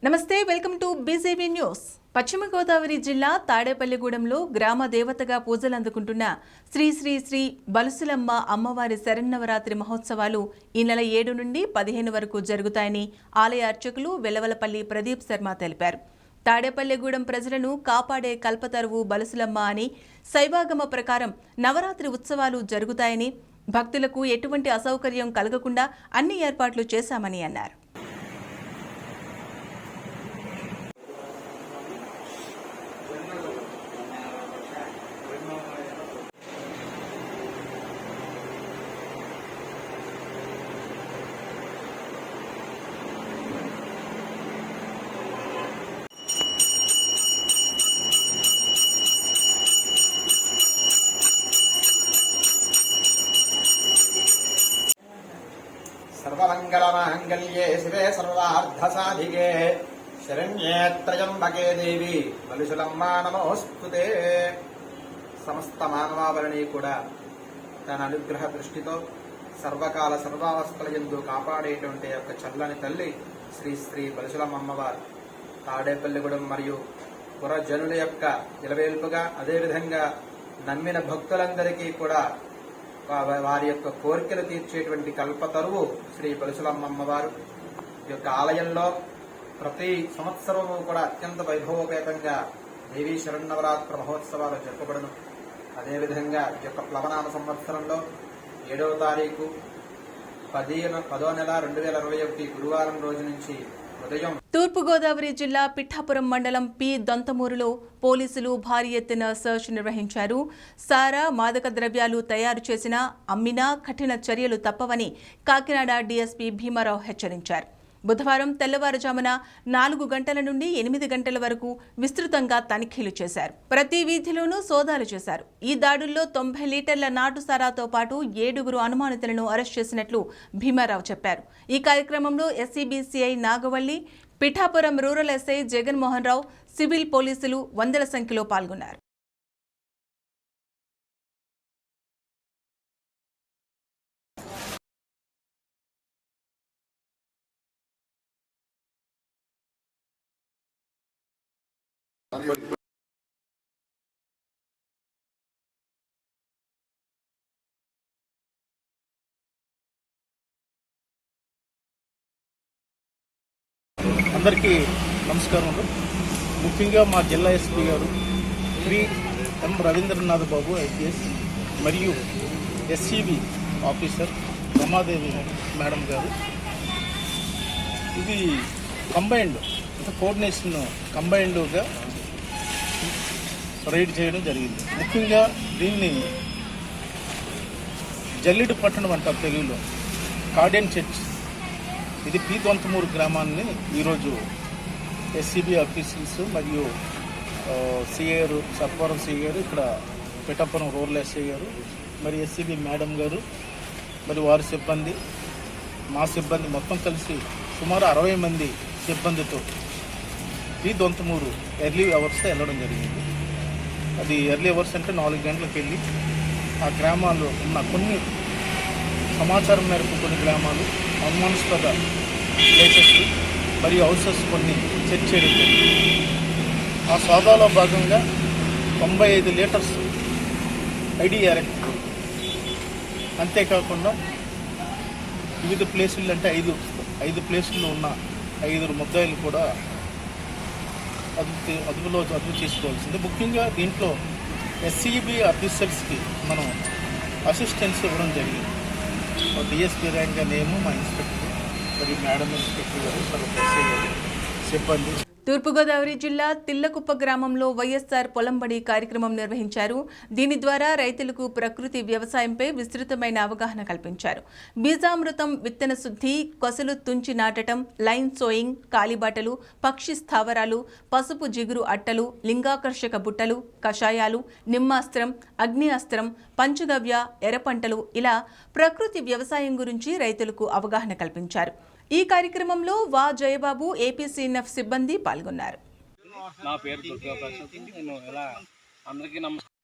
నమస్తే, welcome to BJP news. పశ్చిమ గోదావరి జిల్లా తాడేపల్లిగూడెంలో గ్రామ దేవతగా పూజలు అందుకుంటున్న శ్రీ శ్రీ శ్రీ బలుసులమ్మ అమ్మవారి శరన్నవరాత్రి మహోత్సవాలు ఈ నెల 7 నుండి 15 వరకు జరుగుతాయని ఆలయ అర్చకులు వెలవలపల్లి ప్రదీప్ శర్మ తెలిపారు. తాడేపల్లిగూడెం ప్రజలను కాపాడే కల్పతరువు బలుసులమ్మ అని, శైవాగమ ప్రకారం నవరాత్రి ఉత్సవాలు జరుగుతాయని, భక్తులకు ఎటువంటి అసౌకర్యం కలగకుండా అన్ని ఏర్పాట్లు చేశామని అన్నారు. सर्वमंगलमांगल्ये शिवे सर्वार्थसाधिके शरण्ये त्र्यंबके देवी बलुसुलम्मा नमोस्तुते. సమస్త మానవావరణి కూడా తన అనుగ్రహ దృష్టితో సర్వకాల సర్వావస్థలయందు కాపాడేటువంటి యొక్క చల్లని తల్లి శ్రీ శ్రీ బలుసులమ్మ అమ్మవారు తాడేపల్లిగూడెం మరియు పురజనుల యొక్క ఇలవేల్పుగా, అదేవిధంగా నమ్మిన భక్తులందరికీ కూడా వారి యొక్క కోరికలు తీర్చేటువంటి కల్పతరువు శ్రీ బలుసులమ్మ అమ్మవారు యొక్క ఆలయంలో ప్రతి సంవత్సరము కూడా అత్యంత వైభవోపేతంగా దేవీ శరన్నవరాత్రి మహోత్సవాలు జరపబడును. అదేవిధంగా ఈ యొక్క ప్లవనామ సంవత్సరంలో 7వ తారీఖు 10వ నెల 2021 గురువారం రోజు నుంచి ఉదయం తూర్పుగోదావరి జిల్లా పిఠాపురం మండలం పి దొంతమూరులో పోలీసులు భారీ ఎత్తున సర్చ్ నిర్వహించారు. సారా, మాదక ద్రవ్యాలు తయారు చేసినా, అమ్మినా కఠిన చర్యలు తప్పవని కాకినాడ డీఎస్పీ భీమారావు హెచ్చరించారు. బుధవారం తెల్లవారుజామున 4 గంటల నుండి 8 గంటల వరకు విస్తృతంగా తనిఖీలు చేశారు. ప్రతి వీధిలోనూ సోదాలు చేశారు. ఈ దాడుల్లో 90 లీటర్ల నాటు సారాతో పాటు 7 అనుమానితులను అరెస్ట్ చేసినట్లు భీమారావు చెప్పారు. ఈ కార్యక్రమంలో ఎస్సీబీసీఐ నాగవల్లి, Pithapuram rural SI Jaganmohan Rao, civil పోలీసులు వందల సంఖ్యలో పాల్గొన్నారు. అందరికీ నమస్కారములు. ముఖ్యంగా మా జిల్లా ఎస్పీ గారు శ్రీ ఎం రవీంద్రనాథ్ బాబు ఐపీఎస్ మరియు ఎస్సీబీ ఆఫీసర్ రమాదేవి మేడం గారు ఇది కోఆర్డినేషన్ కంబైన్డ్గా రైడ్ చేయడం జరిగింది. ముఖ్యంగా దీన్ని జల్లిడు పట్టణం అంటారు తెలుగులో, కార్డియన్ చర్చ్, ఇది పి దొంతమూరు గ్రామాన్ని ఈరోజు ఎస్సీబీ ఆఫీసర్స్ మరియు సిఐ గారు, సర్పవరం సిఐ గారు, ఇక్కడ పిఠాపురం రూరల్ ఎస్ఐ గారు, మరి ఎస్సీబీ మేడం గారు, మరి వారి సిబ్బంది, మా సిబ్బంది మొత్తం కలిసి సుమారు 60 మంది సిబ్బందితో పి దొంతమూరు ఎర్లీ అవర్స్ వెళ్ళడం జరిగింది. అది ఎర్లీ అవర్స్ అంటే 4 గంటలకు వెళ్ళి ఆ గ్రామాల్లో ఉన్న కొన్ని సమాచారం మేరకు కొన్ని గ్రామాలు, అనుమానాస్పద ప్లేసెస్ మరియు హౌసెస్ కొన్ని చెక్ చేయడం జరిగింది. ఆ సోదాలో భాగంగా 95 లీటర్స్ ఐడిఆర్ఎక్స్, అంతేకాకుండా వివిధ ప్లేసులు అంటే 5 ప్లేసుల్లో ఉన్న 5 ముద్దాయిలు కూడా అదుపు చేసుకోవాల్సింది. ముఖ్యంగా దీంట్లో ఎస్సీబీ ఆఫీసర్స్కి మనం అసిస్టెన్స్ ఇవ్వడం జరిగింది. డిఎస్పీ ర్యాంక్గా నేను, మా ఇన్స్పెక్టర్ మరియు మేడం ఇన్స్పెక్టర్ గారు, తర్వాత ఎస్ఐ గారు, సిబ్బంది. తూర్పుగోదావరి జిల్లా తిల్లకుప్ప గ్రామంలో వైఎస్ఆర్ పొలంబడి కార్యక్రమం నిర్వహించారు. దీని ద్వారా రైతులకు ప్రకృతి వ్యవసాయంపై విస్తృతమైన అవగాహన కల్పించారు. బీజామృతం, విత్తన శుద్ధి, కొసలు తుంచి నాటడం, లైన్ సోయింగ్, కాలిబాటలు, పక్షి స్థావరాలు, పసుపు జిగురు అట్టలు, లింగాకర్షక బుట్టలు, కషాయాలు, నిమ్మాస్త్రం, అగ్ని అస్త్రం, పంచగవ్య, ఎర్రపంటలు, ఇలా ప్రకృతి వ్యవసాయం గురించి రైతులకు అవగాహన కల్పించారు. ఈ కార్యక్రమంలో వా జయబాబు, ఏపీసీఎన్ఎఫ్ సిబ్బంది పాల్గొన్నారు. నా పేరు దుర్గాప్రసాద్. నేను అందరికీ నమస్కారం.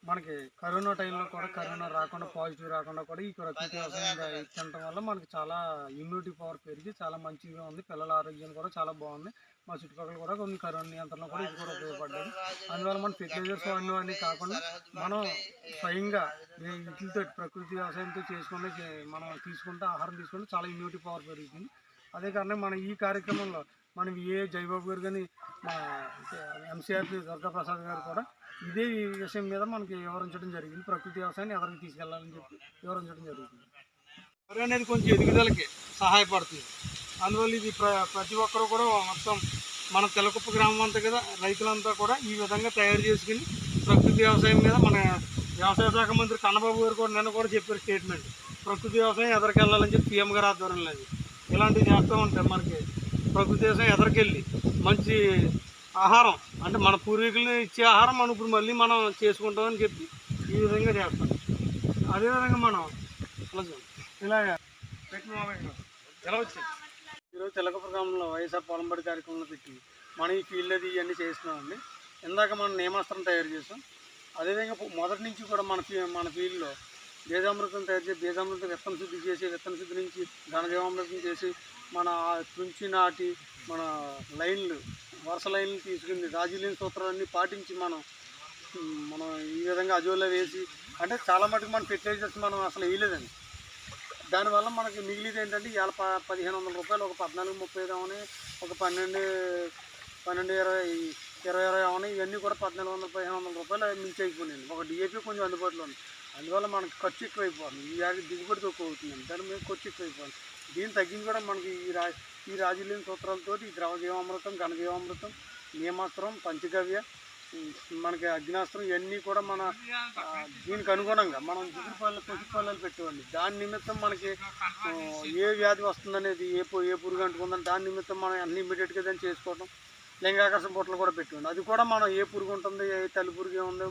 మనకి కరోనా టైంలో కూడా కరోనా రాకుండా పాజిటివ్ రాకుండా కూడా ఈ ప్రకృతి వ్యవసాయం తినడం వల్ల మనకి చాలా ఇమ్యూనిటీ పవర్ పెరిగి చాలా మంచిగా ఉంది. పిల్లల ఆరోగ్యం కూడా చాలా బాగుంది. మా చుట్టుపక్కల కూడా కొన్ని కరోనా నియంత్రణ కూడా ఇది కూడా ఉపయోగపడ్డది. అందువల్ల మనం ఫెర్టిలైజర్స్ వాడినవన్నీ కాకుండా మనం స్వయంగా వీటితో ప్రకృతి వ్యవసాయంతో చేసుకుని మనం తీసుకుంటే ఆహారం తీసుకుంటే చాలా ఇమ్యూనిటీ పవర్ పెరుగుతుంది. అదే కారణం మన ఈ కార్యక్రమంలో మనం జయబాబు గారు కానీ మా ఎంసీఆర్పీ దుర్గాప్రసాద్ గారు కూడా ఇదే విషయం మీద మనకి వివరించడం జరిగింది. ప్రకృతి వ్యవసాయాన్ని ఎవరికి తీసుకెళ్లాలని చెప్పి వివరించడం జరుగుతుంది. వరి అనేది కొంచెం ఎదుగుదలకి సహాయపడుతుంది. అందువల్ల ఇది ప్రతి ఒక్కరు కూడా మొత్తం మన తెలకుప్ప గ్రామం అంతా కదా రైతులంతా కూడా ఈ విధంగా తయారు చేసుకుని ప్రకృతి వ్యవసాయం మీద మన వ్యవసాయ శాఖ మంత్రి కన్నబాబు గారు కూడా నిన్న కూడా చెప్పారు స్టేట్మెంట్. ప్రకృతి వ్యవసాయం ఎదరికెళ్ళాలని చెప్పి సీఎం గారు ఆధ్వర్యంలో ఇలాంటివి చేస్తూ ఉంటాయి. మనకి ప్రకృతి వ్యవసాయం ఎదరికెళ్ళి మంచి ఆహారం అంటే మన పూర్వీకులు ఇచ్చే ఆహారం మనం ఇప్పుడు మళ్ళీ మనం చేసుకుంటామని చెప్పి ఈ విధంగా చేస్తాం. అదేవిధంగా మనం ఇలాగ ఎలా వచ్చింది ఈరోజు తెలకపుర గ్రామంలో వైఎస్ఆర్ పొలంబడి కార్యక్రమంలో పెట్టి మనం ఈ ఫీల్డ్ అది ఇవన్నీ చేస్తున్నామండి. ఇందాక మనం నియమాస్త్రం తయారు చేస్తాం. అదేవిధంగా మొదటి నుంచి కూడా మన ఫీల్డ్లో బీజామృతం తయారు చేసి బీజామృతం విత్తన శుద్ధి చేసి విత్తన శుద్ధి నుంచి ఘనజీవామృతం చేసి మన తుంచి నాటి మన లైన్లు వరుస లైన్లు తీసుకుని రాజీలేని సూత్రాలన్నీ పాటించి మనం ఈ విధంగా అజోలో వేసి అంటే చాలా మటుకు మన ఫెర్టిలైజర్స్ మనం అసలు వేయలేదండి. దానివల్ల మనకి మిగిలిది ఏంటంటే ఇవాళ 1500 రూపాయలు ఒక 1430 అవని ఒక 1220 అవని ఇవన్నీ కూడా 1400-1500 రూపాయలు మించి అయిపోయినాయండి. ఒక డిఏపీ కొంచెం అందుబాటులో ఉంది. అందువల్ల మనకు ఖర్చు ఎక్కువైపోతుంది. ఈ దిగుబడి తక్కువ అవుతుందండి. దాని మీద ఖర్చు ఎక్కువైపోతుంది. దీన్ని తగ్గించి కూడా మనకి ఈ రాజీలేని సూత్రాలతో ఈ ద్రవజీవామృతం ఘనజీవామృతం నియమాస్త్రం పంచగవ్య మనకి అగ్నాస్త్రం ఇవన్నీ కూడా మన దీనికి అనుగుణంగా మనం పసుపల్లలు పెట్టేవాడిని. దాని నిమిత్తం మనకి ఏ వ్యాధి వస్తుందనేది ఏ పురుగు అంటుకుందని దాని నిమిత్తం మనం అన్ని ఇమ్మీడియట్గా దాన్ని చేసుకోవడం. లింగాకర్షణ బొట్టలు కూడా పెట్టేవాడిని. అది కూడా మనం ఏ పురుగు ఉంటుంది ఏ తల్లి పురుగు ఏముందో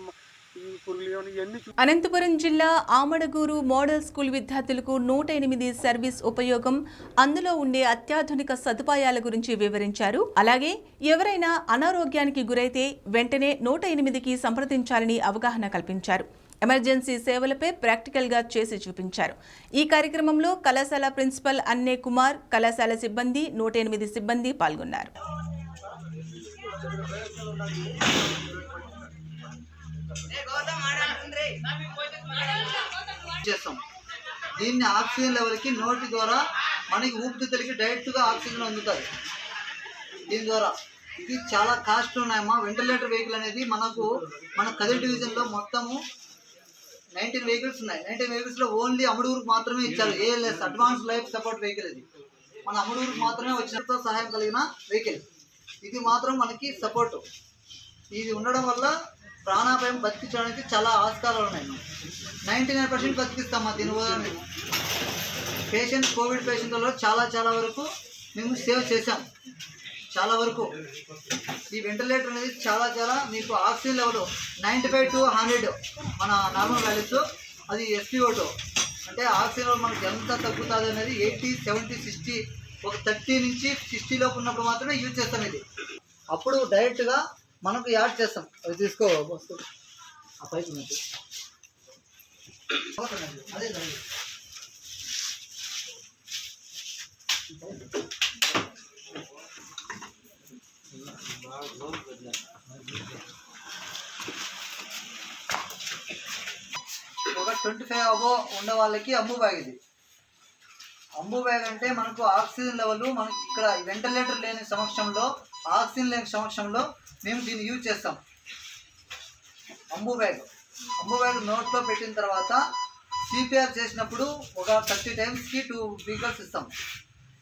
అనంతపురం జిల్లా ఆమడగూరు మోడల్ స్కూల్ విద్యార్థులకు 108 సర్వీస్ ఉపయోగం, అందులో ఉండే అత్యాధునిక సదుపాయాల గురించి వివరించారు. అలాగే ఎవరైనా అనారోగ్యానికి గురైతే వెంటనే 108కి సంప్రదించాలని అవగాహన కల్పించారు. ఎమర్జెన్సీ సేవలపై ప్రాక్టికల్గా చేసి చూపించారు. ఈ కార్యక్రమంలో కళాశాల ప్రిన్సిపల్ అన్నే కుమార్, కళాశాల సిబ్బంది 108 సిబ్బంది పాల్గొన్నారు. దీన్ని ఆక్సిజన్ లెవెల్కి నోటి ద్వారా మనకి ఊపిరితిత్తులకి డైరెక్ట్గా ఆక్సిజన్ అందుతుంది. దీని ద్వారా ఇది చాలా కాస్ట్ ఉన్నాయమ్మా. వెంటిలేటర్ వెహికల్ అనేది మన కదిరి డివిజన్లో మొత్తము 19 వెహికల్స్ ఉన్నాయి. 19 వెహికల్స్లో ఓన్లీ అమడూరుకు మాత్రమే ఇచ్చారు. ALS advance life support vehicle ఇది మన అమడూరుకు మాత్రమే వచ్చినతో సహాయం కలిగిన వెహికల్. ఇది మాత్రం మనకి సపోర్టు. ఇది ఉండడం వల్ల ప్రాణాపాయం బతికించడానికి చాలా ఆస్కారాలు ఉన్నాయి. 99% బతికిస్తామా దీని వల్ల. మేము కోవిడ్ పేషెంట్లలో చాలా వరకు మేము సేవ్ చేసాం. చాలా వరకు ఈ వెంటిలేటర్ అనేది చాలా మీకు ఆక్సిజన్ లెవెల్ 95 to 100 మన నార్మల్ వాల్యూస్. అది SpO2 అంటే ఆక్సిజన్ లెవెల్ మనకి ఎంత తగ్గుతుంది అనేది 80, 70, 60 ఒక 30 నుంచి 60 లోపు ఉన్నప్పుడు మాత్రమే యూజ్ చేస్తాం. ఇది అప్పుడు డైరెక్ట్గా మనకు యాడ్ చేస్తాం. అది తీసుకో ఆ పైపు ఉన్నది అదే ఒక 25 అబో ఉండే వాళ్ళకి అంబు బ్యాగ్. ఇది అంబు బ్యాగ్ అంటే మనకు ఆక్సిజన్ లెవెల్ మనకి ఇక్కడ వెంటిలేటర్ లేని సమక్షంలో ఆక్సిజన్ లేని సమక్షంలో మేము దీన్ని యూజ్ చేస్తాం. అంబు బ్యాగ్ నోట్లో పెట్టిన తర్వాత CPR చేసినప్పుడు ఒక 30 టైమ్స్కి 2 బీకర్స్ ఇస్తాం.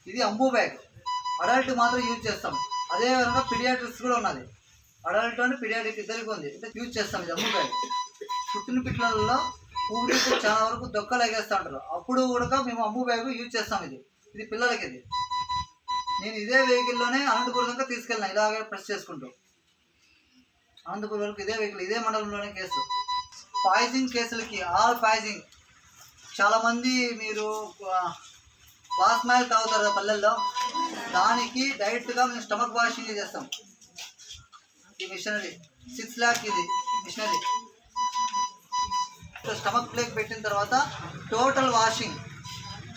ఇది అంబు బ్యాగ్. అడల్ట్ మాత్రం యూజ్ చేస్తాం. అదేవిధంగా పీడియాట్రిక్స్ కూడా ఉన్నది. అడల్ట్ అండ్ పీడియాట్రిక్ ఇద్దరికి ఉంది. అంటే యూజ్ చేస్తాం ఇది అంబు బ్యాగ్. పుట్టిన పిల్లలలో ఊరికి చాలా వరకు దొక్కలు ఎగేస్తూ ఉంటారు. అప్పుడు కూడా మేము అంబు బ్యాగ్ యూజ్ చేస్తాం. ఇది పిల్లలకి. ఇది నేను ఇదే వెహికల్లోనే అనంతపురం దాకా తీసుకెళ్ళినా ఇలాగే ప్రెస్ చేసుకుంటూ. అనంతపురం వరకు ఇదే వెహికల్ ఇదే మండలంలోనే కేసు. పాయిజింగ్ కేసులకి పాయిజింగ్ చాలామంది మీరు బాస్మాయిల్ తాగుతారు కదా పల్లెల్లో, దానికి డైరెక్ట్గా మేము స్టమక్ వాషింగ్ చేస్తాం. ఈ మిషనరీ 6 lakh ఇది మిషనరీ. స్టమక్ ప్లేక్ పెట్టిన తర్వాత total washing,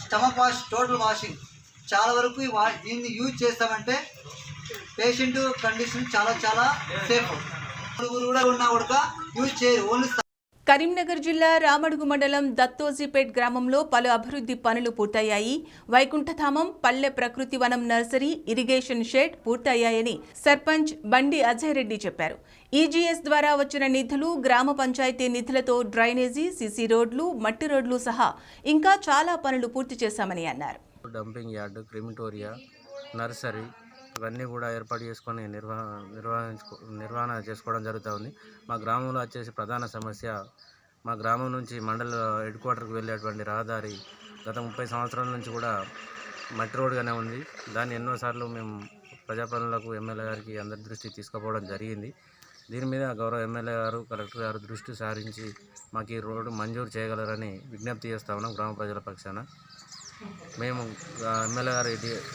stomach wash, total washing చాలా వరకు దీన్ని యూజ్ చేస్తామంటే పేషెంట్ కండిషన్ చాలా సేఫ్. కూడా ఉన్నా కూడా యూజ్ చేయరు, ఓన్లీ. కరీంనగర్ జిల్లా రామడుగు మండలం దత్తోజీపేట్ గ్రామంలో పలు అభివృద్ధి పనులు పూర్తయ్యాయి. వైకుంఠధామం, పల్లె ప్రకృతి వనం నర్సరీ, ఇరిగేషన్ షెడ్ పూర్తయ్యాయని సర్పంచ్ బండి అజయ్ రెడ్డి చెప్పారు. ఈజీఎస్ ద్వారా వచ్చిన నిధులు, గ్రామ పంచాయతీ నిధులతో డ్రైనేజీ, సీసీ రోడ్లు, మట్టి రోడ్లు సహా ఇంకా చాలా పనులు పూర్తి చేశామని అన్నారు. డంపింగ్ యార్డు, క్రిమిటోరియా, నర్సరీ ఇవన్నీ కూడా ఏర్పాటు చేసుకొని నిర్వహణ చేసుకోవడం జరుగుతూ ఉంది. మా గ్రామంలో వచ్చేసి ప్రధాన సమస్య, మా గ్రామం నుంచి మండల హెడ్ క్వార్టర్కి వెళ్ళేటువంటి రహదారి గత 30 సంవత్సరాల నుంచి కూడా మట్టి రోడ్డుగానే ఉంది. దాన్ని ఎన్నోసార్లు మేము ప్రజాప్రతినిధులకు, ఎమ్మెల్యే గారికి అందరి దృష్టికి తీసుకుపోవడం జరిగింది. దీని మీద గౌరవ ఎమ్మెల్యే గారు, కలెక్టర్ గారు దృష్టి సారించి మాకు ఈ రోడ్డు మంజూరు చేయగలరని విజ్ఞప్తి చేస్తా ఉన్నాం. గ్రామ ప్రజల పక్షాన మేము ఎమ్మెల్యే గారి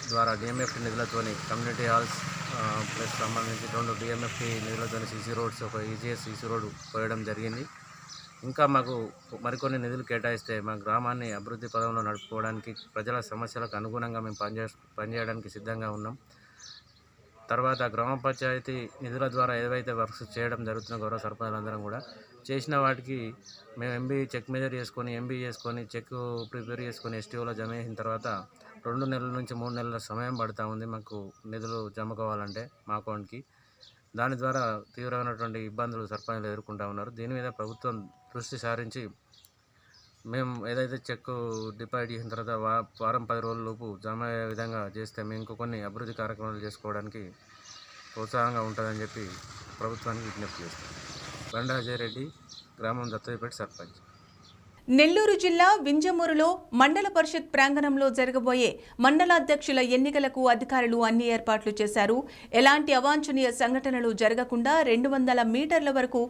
ద్వారా డిఎంఎఫ్టీ నిధులతో కమ్యూనిటీ హాల్స్ ప్లస్ సంబంధించి 2 డిఎంఎఫ్టీ నిధులతో సీసీ రోడ్స్, ఒక ఈజీఎస్ సీసీ రోడ్డు పోయడం జరిగింది. ఇంకా మాకు మరికొన్ని నిధులు కేటాయిస్తే మా గ్రామాన్ని అభివృద్ధి పదంలో నడుపుకోవడానికి, ప్రజల సమస్యలకు అనుగుణంగా మేము పనిచేయడానికి సిద్ధంగా ఉన్నాం. తర్వాత గ్రామ పంచాయతీ నిధుల ద్వారా ఏవైతే వర్క్స్ చేయడం జరుగుతున్న గౌరవ సర్పంచులందరం కూడా చేసిన వాటికి మేము చెక్ మెజర్ చేసుకొని చెక్ ప్రిపేర్ చేసుకొని ఎస్టీఓలో జమ చేసిన తర్వాత 2 నెలల నుంచి 3 నెలల సమయం పడుతూ ఉంది మాకు నిధులు జమ కావాలంటే మా అకౌంట్కి. దాని ద్వారా తీవ్రమైనటువంటి ఇబ్బందులు సర్పంచులు ఎదుర్కొంటూ ఉన్నారు. దీని మీద ప్రభుత్వం దృష్టి సారించి మేము ఏదైతే చెక్ డిపాజిట్ చేసిన తర్వాత వారం 10 రోజుల లోపు జమ అయ్యే విధంగా చేస్తే మేము ఇంకొన్ని అభివృద్ధి కార్యక్రమాలు చేసుకోవడానికి ప్రోత్సాహంగా ఉంటుందని చెప్పి ప్రభుత్వానికి విజ్ఞప్తి చేస్తాం. బండి అజయ్ రెడ్డి, గ్రామం దత్తోజీపేట సర్పంచ్. నెల్లూరు జిల్లా వింజమూరులో మండల పరిషత్ ప్రాంగణంలో జరగబోయే మండలాధ్యక్షుల ఎన్నికలకు అధికారులు అన్ని ఏర్పాట్లు చేశారు. ఎలాంటి అవాంఛనీయ సంఘటనలు జరగకుండా 200 మీటర్ల వరకు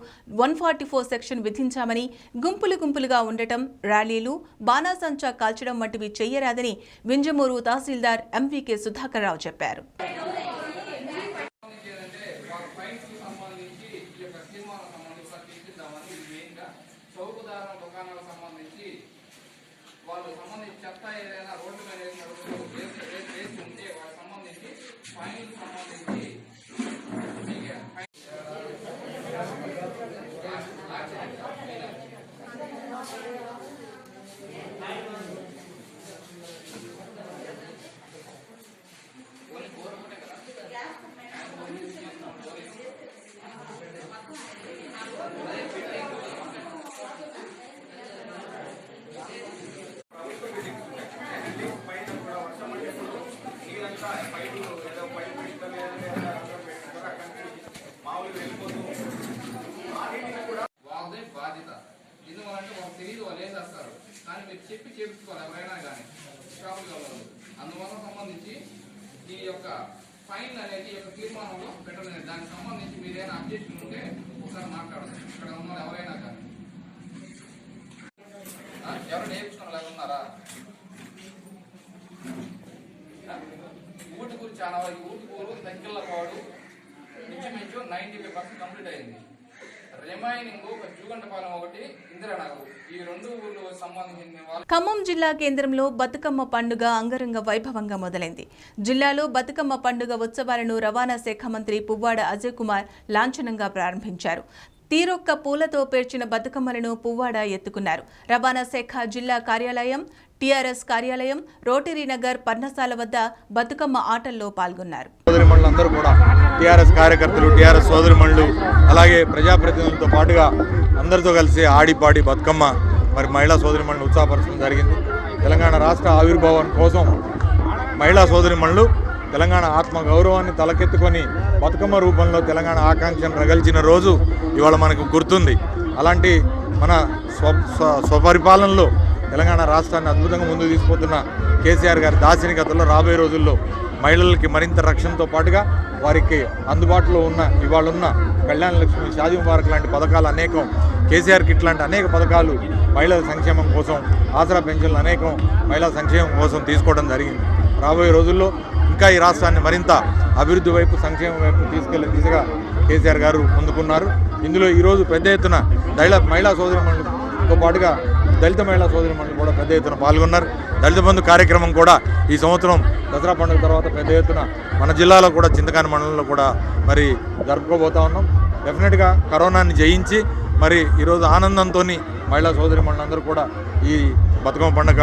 144 సెక్షన్ విధించామని, గుంపులుగా ఉండటం, ర్యాలీలు, బాణాసంచా కాల్చడం వంటివి చేయరాదని వింజమూరు తహసీల్దార్ ఎంవీకే సుధాకర్ రావు చెప్పారు. వాళ్ళు సంబంధించి చెత్త ఏదైనా రోడ్డు మీద వేసి ఉంటే వాళ్ళకి సంబంధించి ఫైన్ సంబంధించి వాళ్ళదే బాధ్యత. ఎందువల్లంటే వాళ్ళకి తెలియదు, వాళ్ళు ఏం చేస్తారు, కానీ మీరు చెప్పి చేపించుకోవాలి ఎవరైనా కానీ షాపులు వాళ్ళు. అందువల్ల సంబంధించి ఈ యొక్క ఫైన్ అనేది యొక్క తీర్మానంలో పెట్టలేదు. దానికి సంబంధించి మీరైనా అబ్జెక్షన్ ఉంటే ఒకసారి మాట్లాడదు. ఇక్కడ ఉన్న ఎవరైనా కానీ ఎవరైనా నేర్చుకున్న లాగా ఉన్నారా? ఊటుకూరు చాలా వరకు ఊటుకూరు దగ్గరపాడు ఇంచుమించు 95% కంప్లీట్ అయింది. రిమైనింగ్ ఒక జూగంటపాలెం, ఒకటి ఇందిరానగర్, ఈ 2 ఊర్లు సంబంధించిన వాళ్ళు. ఖమ్మం జిల్లా కేంద్రంలో బతుకమ్మ పండుగ అంగరంగ వైభవంగా మొదలైంది. జిల్లాలో బతుకమ్మ పండుగ ఉత్సవాలను రవాణా శాఖ మంత్రి పువ్వాడ అజయ్ కుమార్ లాంఛనంగా ప్రారంభించారు. తీరొక్క పూలతో పేర్చిన బతుకమ్మలను పువ్వాడ ఎత్తుకున్నారు. రవాణా శాఖ జిల్లా కార్యాలయం, టీఆర్ఎస్ కార్యాలయం, రోటరీ నగర్, పర్ణశాల వద్ద బతుకమ్మ ఆటల్లో పాల్గొన్నారు. సోదరిమణులందరూ కూడా టీఆర్ఎస్ కార్యకర్తలు, టీఆర్ఎస్ సోదరిమణులు, అలాగే ప్రజాప్రతినిధులతో పాటుగా అందరితో కలిసి ఆడిపాడి బతుకమ్మ మరి మహిళా సోదరిమణులు ఉత్సాహపరచడం జరిగింది. తెలంగాణ రాష్ట్ర ఆవిర్భావం కోసం మహిళా సోదరిమణులు తెలంగాణ ఆత్మ గౌరవాన్ని తలకెత్తుకొని బతుకమ్మ రూపంలో తెలంగాణ ఆకాంక్షను రగల్చిన రోజు ఇవాళ మనకు గుర్తుంది. అలాంటి మన స్వపరిపాలనలో తెలంగాణ రాష్ట్రాన్ని అద్భుతంగా ముందుకు తీసుకుపోతున్న కేసీఆర్ గారి దార్శనికతలో రాబోయే రోజుల్లో మహిళలకి మరింత రక్షణతో పాటుగా వారికి అందుబాటులో ఉన్న ఇవాళ కళ్యాణ లక్ష్మి, షాదీ ముబారక్ లాంటి పథకాలు అనేకం, కేసీఆర్ కిట్ లాంటి అనేక పథకాలు మహిళల సంక్షేమం కోసం, ఆసరా పెన్షన్లు అనేకం మహిళా సంక్షేమం కోసం తీసుకోవడం జరిగింది. రాబోయే రోజుల్లో ఇంకా ఈ రాష్ట్రాన్ని మరింత అభివృద్ధి వైపు, సంక్షేమం వైపు తీసుకెళ్లే దిశగా కేసీఆర్ గారు ముందుకున్నారు. ఇందులో ఈరోజు పెద్ద ఎత్తున మహిళా సోదరిమణులు వారితో పాటుగా దళిత మహిళా సోదరిమణులు కూడా పెద్ద ఎత్తున పాల్గొన్నారు. దళిత బంధు కార్యక్రమం కూడా ఈ సంవత్సరం దసరా పండుగ తర్వాత పెద్ద ఎత్తున మన జిల్లాలో కూడా చింతకాని మండలంలో కూడా మరి జరుపుకోబోతా ఉన్నాం. డెఫినెట్గా కరోనాని జయించి మరి ఈరోజు ఆనందంతో మహిళా సోదరిమణులందరూ కూడా ఈ బతుకమ్మ పండుగ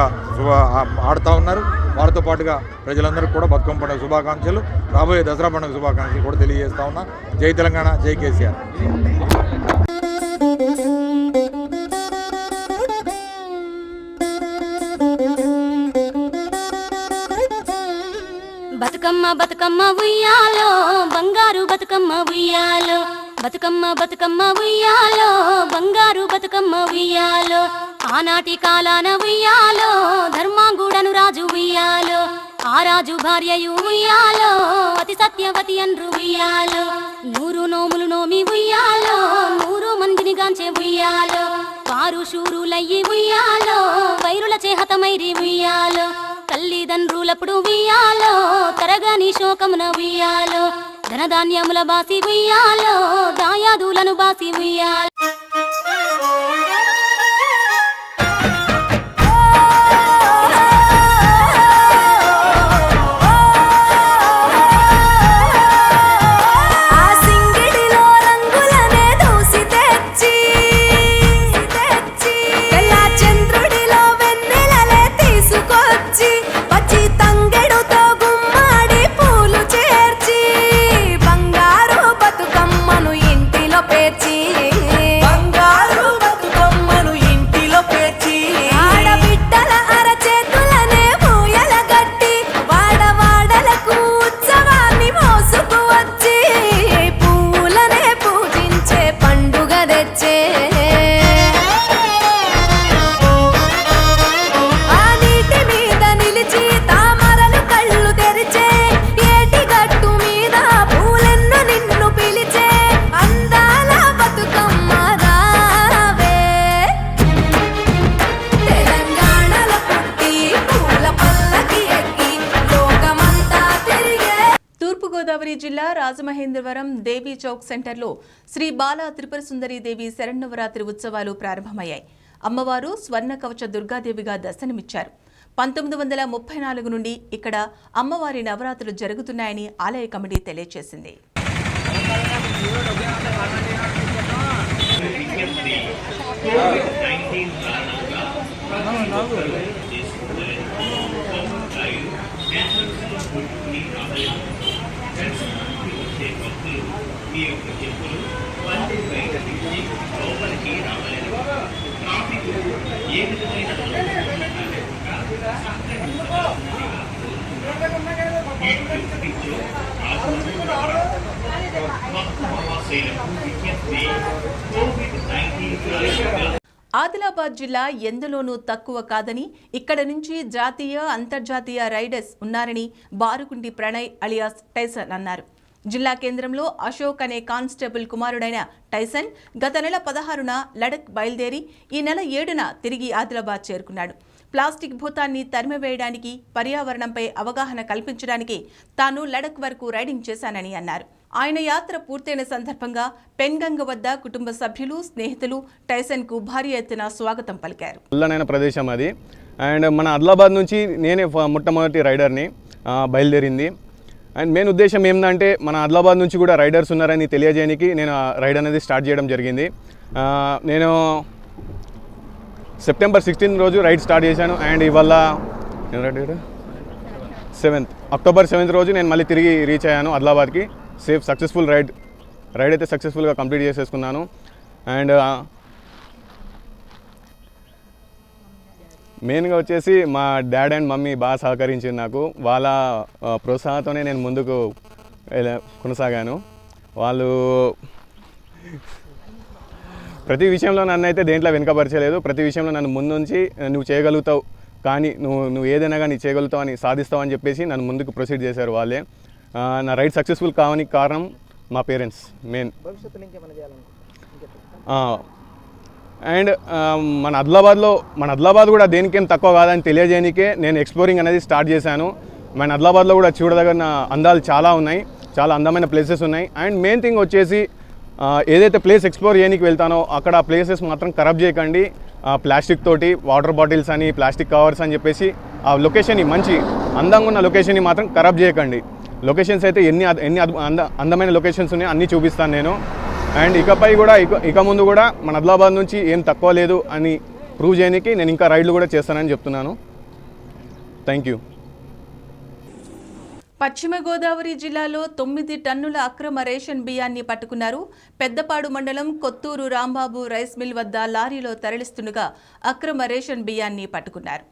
ఆడుతూ ఉన్నారు. వారితో పాటుగా ప్రజలందరికీ కూడా బతుకమ్మ పండుగ శుభాకాంక్షలు, రాబోయే దసరా పండుగ శుభాకాంక్షలు కూడా తెలియజేస్తా ఉన్నా. జై తెలంగాణ, జై కేసీఆర్. బతుకమ్మ బతుకమ్మ ఉయ్యాలో బంగారు బతుకమ్మ ఉయ్యాలో, బతుకమ్మ బతుకమ్మ ఉయ్యాలో బంగారు బతుకమ్మ ఉయ్యాలో, ఆనాటి కాలాన ఉయ్యాలో ధర్మాంగుడను రాజు ఉయ్యాలో, ఆ రాజు భార్యయు ఉయ్యాలో అతి సత్యవతి అన్రు ఉయ్యాలో, 100 నోములు నోమి ఉయ్యాలో 100 మందిని గాంచే ఉయ్యాలో, వారు శూరులయ్యి ఉయ్యాలో వైరుల చేహతమైరి ఉయ్యాలో, తల్లిదండ్రులప్పుడు ఉయ్యాలో తరగని శోకమున ఉయ్యాలో, ధనధాన్యముల బాసి ఉయ్యాలో దాయాదులను బాసి ఉయ్యాలో. జిల్లా రాజమహేంద్రవరం దేవీ చౌక్ సెంటర్లో శ్రీ బాల త్రిపుర సుందరి దేవి శరన్నవరాత్రి ఉత్సవాలు ప్రారంభమయ్యాయి. అమ్మవారు స్వర్ణ కవచ దుర్గాదేవిగా దర్శనమిచ్చారు. 1934 నుండి ఇక్కడ అమ్మవారి నవరాత్రులు జరుగుతున్నాయని ఆలయ కమిటీ తెలియజేసింది. ఆదిలాబాద్ జిల్లా ఎందులోనూ తక్కువ కాదని, ఇక్కడ నుంచి జాతీయ అంతర్జాతీయ రైడర్స్ ఉన్నారని బారుకుంటి ప్రణయ్ అలియాస్ టైసన్ అన్నారు. జిల్లా కేంద్రంలో అశోక్ అనే కానిస్టేబుల్ కుమారుడైన టైసన్ గత నెల 16న లడక్ బయలుదేరి ఈ నెల 7న తిరిగి ఆదిలాబాద్ చేరుకున్నాడు. ప్లాస్టిక్ భూతాన్ని తరిమివేయడానికి, పర్యావరణంపై అవగాహన కల్పించడానికి తాను లడక్ వరకు రైడింగ్ చేశానని అన్నారు. ఆయన యాత్ర పూర్తయిన సందర్భంగా పెన్గంగ వద్ద కుటుంబ సభ్యులు, స్నేహితులు టైసన్కు భారీ ఎత్తున స్వాగతం పలికారు. ప్రదేశం అది. అండ్ మన ఆదిలాబాద్ నుంచి నేనే మొట్టమొదటి రైడర్ని బయలుదేరింది. అండ్ మెయిన్ ఉద్దేశం ఏంటంటే మన ఆదిలాబాద్ నుంచి కూడా రైడర్స్ ఉన్నారని తెలియజేయడానికి నేను రైడ్ అనేది స్టార్ట్ చేయడం జరిగింది. నేను సెప్టెంబర్ 16 రోజు రైడ్ స్టార్ట్ చేశాను. అండ్ ఇవాళ 7th అక్టోబర్ 7th రోజు నేను మళ్ళీ తిరిగి రీచ్ అయ్యాను ఆదిలాబాద్కి. సక్సెస్ఫుల్ రైడ్ అయితే సక్సెస్ఫుల్గా కంప్లీట్ చేసేసుకున్నాను. అండ్ మెయిన్గా వచ్చేసి మా డాడ్ అండ్ మమ్మీ బాగా సహకరించింది నాకు. వాళ్ళ ప్రోత్సాహంతోనే నేను ముందుకు కొనసాగాను. వాళ్ళు ప్రతి విషయంలో నన్ను అయితే దేంట్లో వెనుకపరచలేదు. ప్రతి విషయంలో నన్ను ముందుంచి నువ్వు చేయగలుగుతావు, కానీ నువ్వు ఏదైనా కానీ సాధిస్తావు అని చెప్పేసి నన్ను ముందుకు ప్రొసీడ్ చేశారు వాళ్ళే. నా రైడ్ సక్సెస్ఫుల్ కావడానికి కారణం మా పేరెంట్స్ మెయిన్. అండ్ మన ఆదిలాబాద్ కూడా దేనికేం తక్కువ కాదని తెలియజేయడానికే నేను ఎక్స్ప్లోరింగ్ అనేది స్టార్ట్ చేశాను. మన ఆదిలాబాద్లో కూడా చూడదగిన అందాలు చాలా ఉన్నాయి, చాలా అందమైన ప్లేసెస్ ఉన్నాయి. అండ్ మెయిన్ థింగ్ వచ్చేసి ఏదైతే ప్లేస్ ఎక్స్ప్లోర్ చేయడానికి వెళ్తానో అక్కడ ప్లేసెస్ మాత్రం ఖరాబ్ చేయకండి. ప్లాస్టిక్ తోటి వాటర్ బాటిల్స్ అని ప్లాస్టిక్ కవర్స్ అని చెప్పేసి ఆ లొకేషన్ని మంచి అందంగా ఉన్న లొకేషన్ని మాత్రం ఖరాబ్ చేయకండి. లొకేషన్స్ అయితే ఎన్ని అందమైన లొకేషన్స్ ఉన్నాయో అన్నీ చూపిస్తాను నేను. అండ్ ఇకపై కూడా ఇక ముందు కూడా మన ఆదిలాబాద్ నుంచి ఏం తక్కువ లేదు అని ప్రూవ్ చేయడానికి నేను ఇంకా రైడ్లు కూడా చేస్తానని చెప్తున్నాను. Thank you. పశ్చిమ గోదావరి జిల్లాలో 9 టన్నుల అక్రమ రేషన్ బియ్యాన్ని పట్టుకున్నారు. పెద్దపాడు మండలం కొత్తూరు రాంబాబు రైస్ మిల్ వద్ద లారీలో తరలిస్తుండగా అక్రమ రేషన్ బియ్యాన్ని పట్టుకున్నారు.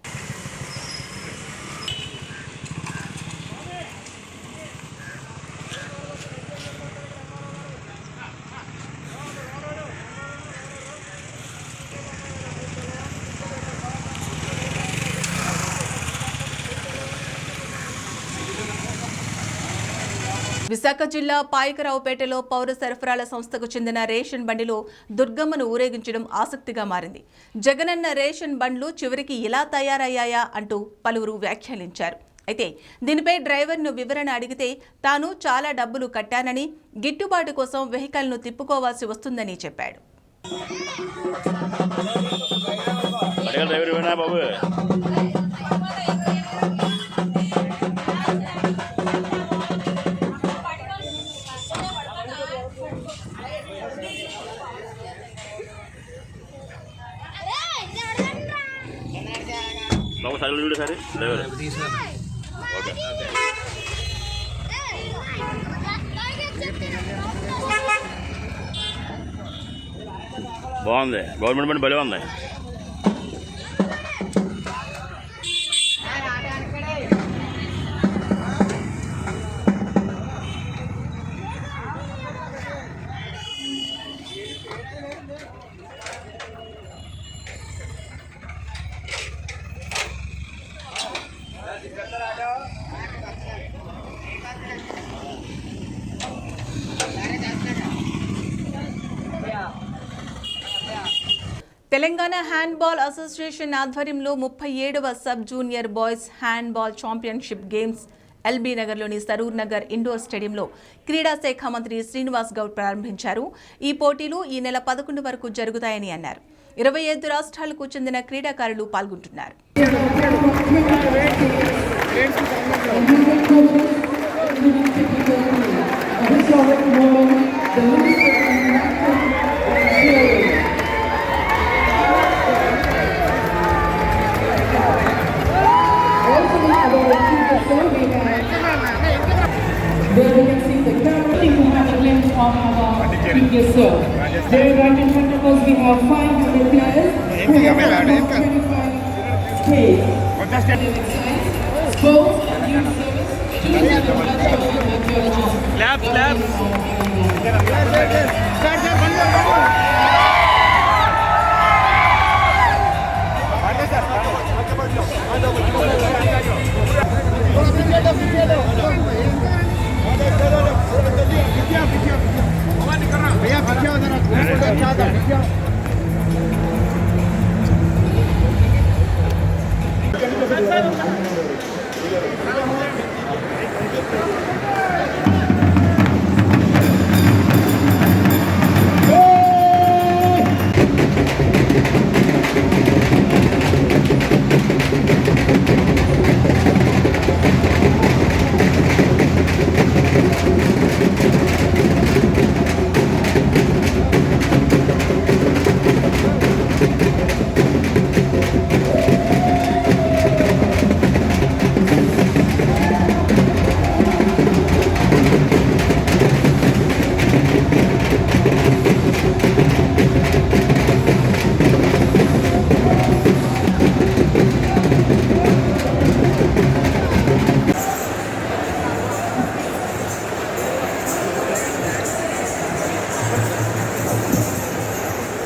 విశాఖ జిల్లా పాయకరావుపేటలో పౌర సరఫరాల సంస్థకు చెందిన రేషన్ బండిలో దుర్గమ్మను ఊరేగించడం ఆసక్తిగా మారింది. జగనన్న రేషన్ బండ్లు చివరికి ఇలా తయారయ్యాయా అంటూ పలువురు వ్యాఖ్యానించారు. అయితే దీనిపై డ్రైవర్ను వివరణ అడిగితే తాను చాలా డబ్బులు కట్టానని, గిట్టుబాటు కోసం వెహికల్ను తిప్పుకోవాల్సి వస్తుందని చెప్పాడు. బాగుంది, గవర్నమెంట్ బండి భలే ఉంది. తెలంగాణ హ్యాండ్బాల్ అసోసియేషన్ ఆధ్వర్యంలో 37వ sub junior boys handball championship games LB నగర్లోని సరూర్ నగర్ ఇండోర్ స్టేడియంలో క్రీడా శాఖ మంత్రి శ్రీనివాస్ గౌడ్ ప్రారంభించారు. ఈ పోటీలు ఈ నెల 11 వరకు జరుగుతాయని అన్నారు. 25 రాష్ట్రాలకు చెందిన క్రీడాకారులు పాల్గొంటున్నారు. There we can see the camera who have a glimpse of our previous serve. There right in front of us we have 500 players who have 25 plays. Sports and youth service. Clap.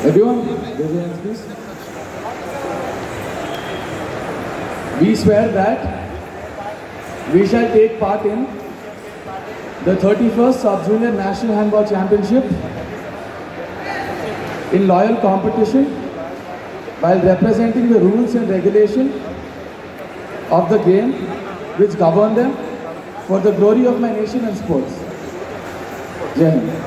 Everyone, raise your hands please. We swear that we shall take part in the 31st Sub-Junior National Handball Championship in loyal competition while representing the rules and regulation of the game which govern them for the glory of my nation and sports. Jai Hind.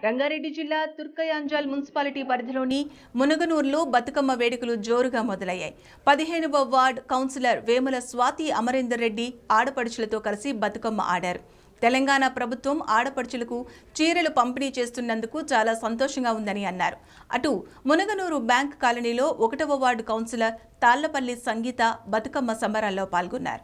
Rangareddy జిల్లా Turkayamjal municipality పరిధిలోని మునగనూరులో బతుకమ్మ వేడుకలు జోరుగా మొదలయ్యాయి. 15వ ward councillor Vemula Swathi Amarender Reddy ఆడపడుచులతో కలిసి బతుకమ్మ ఆడారు. తెలంగాణ ప్రభుత్వం ఆడపడుచులకు చీరలు పంపిణీ చేస్తున్నందుకు చాలా సంతోషంగా ఉందని అన్నారు. అటు మునగనూరు బ్యాంక్ కాలనీలో 1వ వార్డు కౌన్సిలర్ తాళ్లపల్లి సంగీత బతుకమ్మ సంబరాల్లో పాల్గొన్నారు.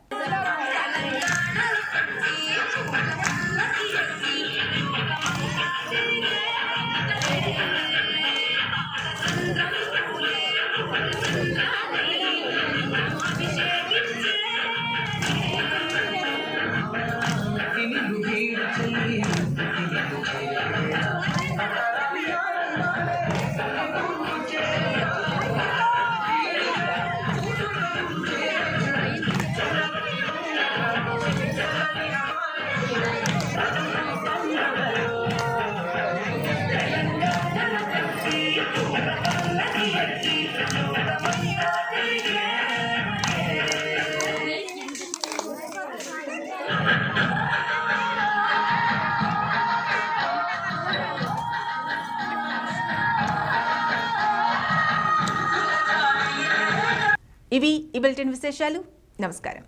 ఇవి ఈ బులెటిన్ విశేషాలు. నమస్కారం.